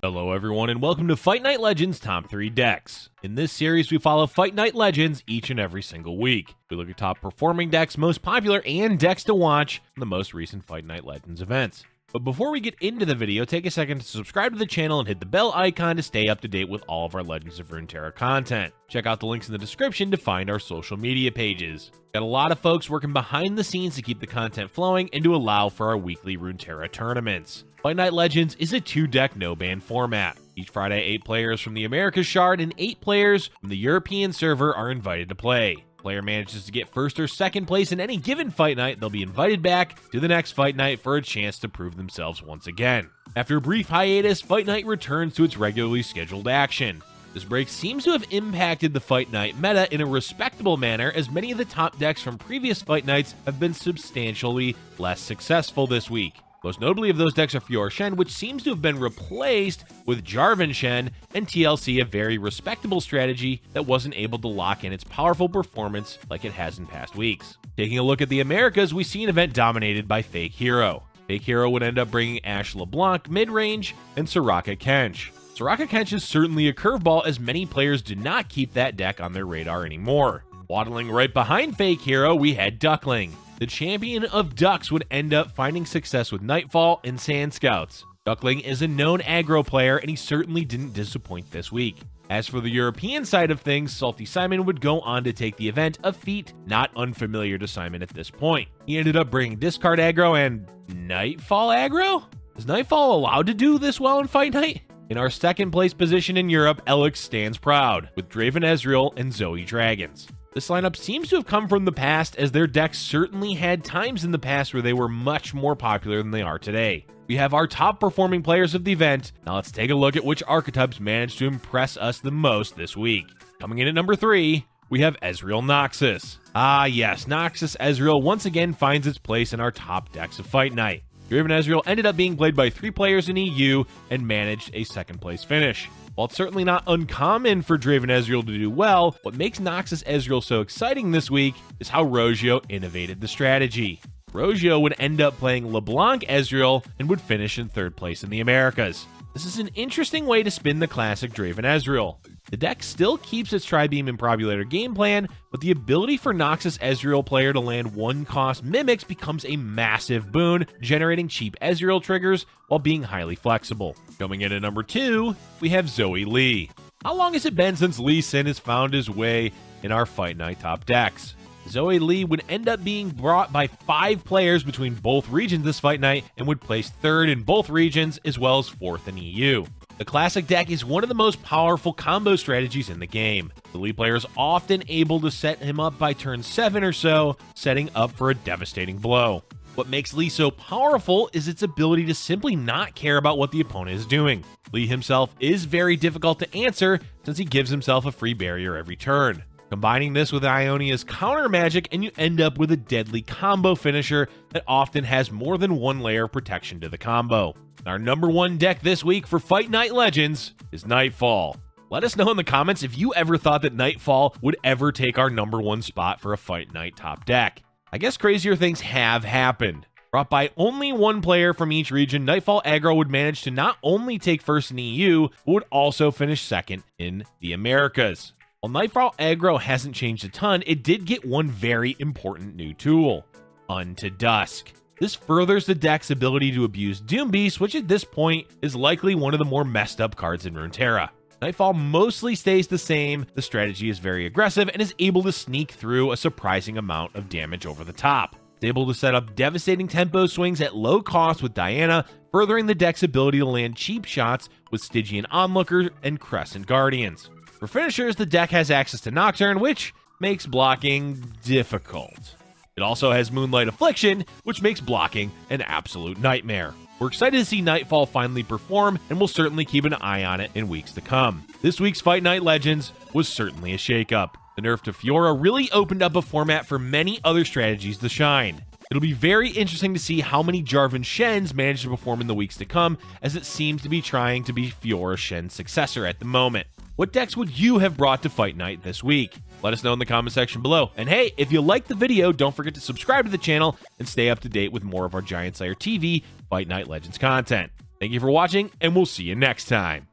Hello everyone and welcome to Fight Night Legends Top 3 Decks. In this series we follow Fight Night Legends each and every single week. We look at top performing decks, most popular, and decks to watch from the most recent Fight Night Legends events. But before we get into the video, take a second to subscribe to the channel and hit the bell icon to stay up to date with all of our Legends of Runeterra content. Check out the links in the description to find our social media pages. Got a lot of folks working behind the scenes to keep the content flowing and to allow for our weekly Runeterra tournaments. Fight Night Legends is a 2-deck no-ban format. Each Friday, 8 players from the Americas Shard and 8 players from the European server are invited to play. Player manages to get first or second place in any given fight night, they'll be invited back to the next fight night for a chance to prove themselves once again. After a brief hiatus, fight night returns to its regularly scheduled action. This break seems to have impacted the fight night meta in a respectable manner, as many of the top decks from previous fight nights have been substantially less successful this week. Most notably of those decks are Fiora Shen, which seems to have been replaced with Jarvan Shen, and TLC, a very respectable strategy that wasn't able to lock in its powerful performance like it has in past weeks. Taking a look at the Americas, we see an event dominated by FakeHero. FakeHero would end up bringing Ashe LeBlanc mid-range and Soraka Kench. Soraka Kench is certainly a curveball, as many players do not keep that deck on their radar anymore. Waddling right behind FakeHero, we had Duckling. The champion of Ducks would end up finding success with Nightfall and Sand Scouts. Duckling is a known aggro player, and he certainly didn't disappoint this week. As for the European side of things, Salty Simon would go on to take the event, a feat not unfamiliar to Simon at this point. He ended up bringing Discard aggro and Nightfall aggro? Is Nightfall allowed to do this well in Fight Night? In our second place position in Europe, Elix stands proud, with Draven Ezreal and Zoe Dragons. This lineup seems to have come from the past, as their decks certainly had times in the past where they were much more popular than they are today. We have our top performing players of the event. Now let's take a look at which archetypes managed to impress us the most this week. Coming in at number 3, we have Ezreal Noxus. Ah yes, Noxus Ezreal once again finds its place in our top decks of Fight Night. Draven Ezreal ended up being played by 3 players in EU and managed a second place finish. While it's certainly not uncommon for Draven Ezreal to do well, what makes Noxus Ezreal so exciting this week is how Rogio innovated the strategy. Rogio would end up playing LeBlanc Ezreal and would finish in 3rd place in the Americas. This is an interesting way to spin the classic Draven Ezreal. The deck still keeps its Tri-Beam Improbulator game plan, but the ability for Noxus Ezreal player to land 1-cost mimics becomes a massive boon, generating cheap Ezreal triggers while being highly flexible. Coming in at number 2, we have Zoe Lee. How long has it been since Lee Sin has found his way in our Fight Night top decks? Zoe Lee would end up being brought by 5 players between both regions this fight night and would place 3rd in both regions as well as 4th in EU. The classic deck is one of the most powerful combo strategies in the game. The Lee player is often able to set him up by turn 7 or so, setting up for a devastating blow. What makes Lee so powerful is its ability to simply not care about what the opponent is doing. Lee himself is very difficult to answer since he gives himself a free barrier every turn. Combining this with Ionia's counter magic, and you end up with a deadly combo finisher that often has more than one layer of protection to the combo. Our number 1 deck this week for Fight Night Legends is Nightfall. Let us know in the comments if you ever thought that Nightfall would ever take our number 1 spot for a Fight Night top deck. I guess crazier things have happened. Brought by only 1 player from each region, Nightfall aggro would manage to not only take first in EU, but would also finish second in the Americas. While Nightfall aggro hasn't changed a ton, it did get one very important new tool: Unto Dusk. This furthers the deck's ability to abuse Doom Beast, which at this point is likely one of the more messed up cards in Runeterra. Nightfall mostly stays the same, the strategy is very aggressive, and is able to sneak through a surprising amount of damage over the top. It's able to set up devastating tempo swings at low cost with Diana, furthering the deck's ability to land cheap shots with Stygian Onlooker and Crescent Guardians. For finishers, the deck has access to Nocturne, which makes blocking difficult. It also has Moonlight Affliction, which makes blocking an absolute nightmare. We're excited to see Nightfall finally perform, and we'll certainly keep an eye on it in weeks to come. This week's Fight Night Legends was certainly a shakeup. The nerf to Fiora really opened up a format for many other strategies to shine. It'll be very interesting to see how many Jarvan Shens manage to perform in the weeks to come, as it seems to be trying to be Fiora Shen's successor at the moment. What decks would you have brought to Fight Night this week? Let us know in the comment section below. And hey, if you liked the video, don't forget to subscribe to the channel and stay up to date with more of our GiantSlayerTV Fight Night Legends content. Thank you for watching, and we'll see you next time.